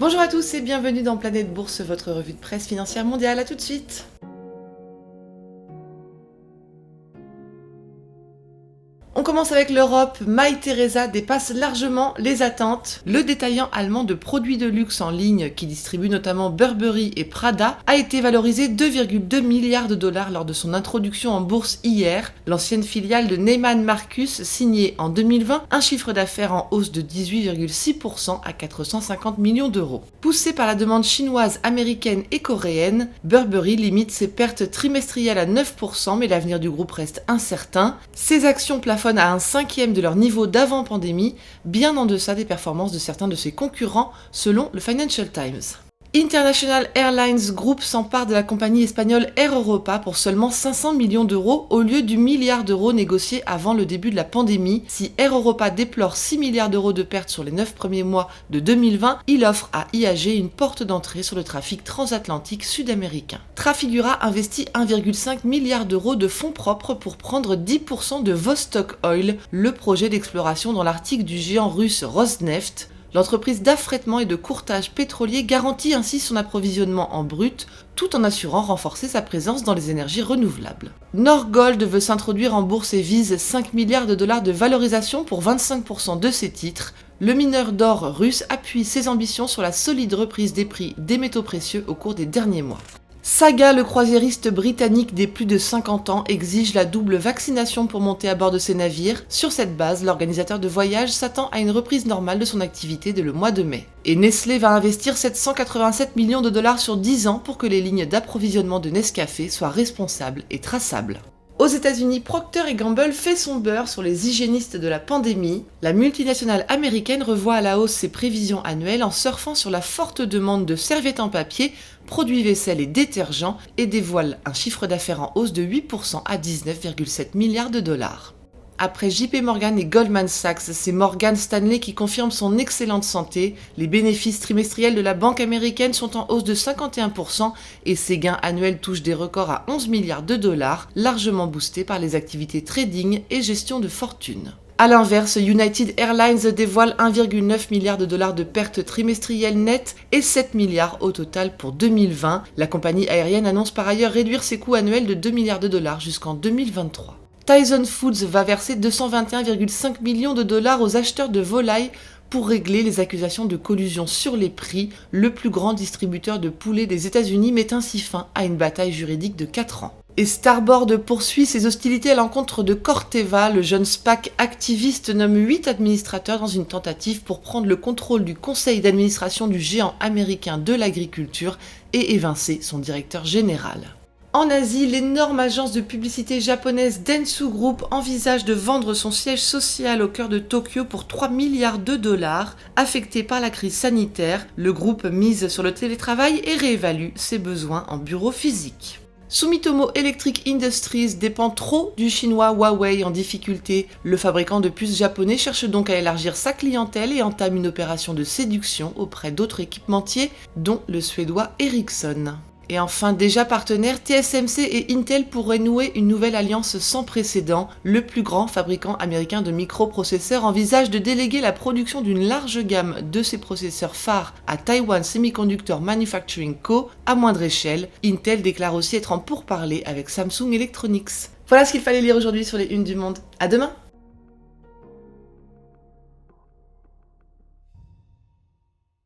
Bonjour à tous et bienvenue dans Planète Bourse, votre revue de presse financière mondiale. À tout de suite. On commence avec l'Europe. Mytheresa dépasse largement les attentes. Le détaillant allemand de produits de luxe en ligne, qui distribue notamment Burberry et Prada, a été valorisé 2,2 milliards de dollars lors de son introduction en bourse hier. L'ancienne filiale de Neiman Marcus signait en 2020 un chiffre d'affaires en hausse de 18,6% à 450 millions d'euros. Poussé par la demande chinoise, américaine et coréenne, Burberry limite ses pertes trimestrielles à 9%, mais l'avenir du groupe reste incertain. Ses actions plafonnent à un cinquième de leur niveau d'avant-pandémie, bien en deçà des performances de certains de ses concurrents, selon le Financial Times. International Airlines Group s'empare de la compagnie espagnole Air Europa pour seulement 500 millions d'euros au lieu du milliard d'euros négocié avant le début de la pandémie. Si Air Europa déplore 6 milliards d'euros de pertes sur les 9 premiers mois de 2020, il offre à IAG une porte d'entrée sur le trafic transatlantique sud-américain. Trafigura investit 1,5 milliard d'euros de fonds propres pour prendre 10% de Vostok Oil, le projet d'exploration dans l'Arctique du géant russe Rosneft. L'entreprise d'affrètement et de courtage pétrolier garantit ainsi son approvisionnement en brut, tout en assurant renforcer sa présence dans les énergies renouvelables. Norgold veut s'introduire en bourse et vise 5 milliards de dollars de valorisation pour 25% de ses titres. Le mineur d'or russe appuie ses ambitions sur la solide reprise des prix des métaux précieux au cours des derniers mois. Saga, le croisiériste britannique des plus de 50 ans, exige la double vaccination pour monter à bord de ses navires. Sur cette base, l'organisateur de voyage s'attend à une reprise normale de son activité dès le mois de mai. Et Nestlé va investir 787 millions de dollars sur 10 ans pour que les lignes d'approvisionnement de Nescafé soient responsables et traçables. Aux États-Unis, Procter & Gamble fait son beurre sur les hygiénistes de la pandémie. La multinationale américaine revoit à la hausse ses prévisions annuelles en surfant sur la forte demande de serviettes en papier, produits vaisselle et détergents et dévoile un chiffre d'affaires en hausse de 8% à 19,7 milliards de dollars. Après JP Morgan et Goldman Sachs, c'est Morgan Stanley qui confirme son excellente santé. Les bénéfices trimestriels de la banque américaine sont en hausse de 51% et ses gains annuels touchent des records à 11 milliards de dollars, largement boostés par les activités trading et gestion de fortune. A l'inverse, United Airlines dévoile 1,9 milliard de dollars de pertes trimestrielles nettes et 7 milliards au total pour 2020. La compagnie aérienne annonce par ailleurs réduire ses coûts annuels de 2 milliards de dollars jusqu'en 2023. Tyson Foods va verser 221,5 millions de dollars aux acheteurs de volailles pour régler les accusations de collusion sur les prix. Le plus grand distributeur de poulets des États-Unis met ainsi fin à une bataille juridique de 4 ans. Et Starboard poursuit ses hostilités à l'encontre de Corteva. Le jeune SPAC activiste nomme 8 administrateurs dans une tentative pour prendre le contrôle du conseil d'administration du géant américain de l'agriculture et évincer son directeur général. En Asie, l'énorme agence de publicité japonaise Dentsu Group envisage de vendre son siège social au cœur de Tokyo pour 3 milliards de dollars. Affecté par la crise sanitaire, le groupe mise sur le télétravail et réévalue ses besoins en bureau physique. Sumitomo Electric Industries dépend trop du chinois Huawei en difficulté. Le fabricant de puces japonais cherche donc à élargir sa clientèle et entame une opération de séduction auprès d'autres équipementiers, dont le suédois Ericsson. Et enfin, déjà partenaires, TSMC et Intel pourraient nouer une nouvelle alliance sans précédent. Le plus grand fabricant américain de microprocesseurs envisage de déléguer la production d'une large gamme de ses processeurs phares à Taiwan Semiconductor Manufacturing Co. à moindre échelle. Intel déclare aussi être en pourparlers avec Samsung Electronics. Voilà ce qu'il fallait lire aujourd'hui sur les unes du Monde. À demain!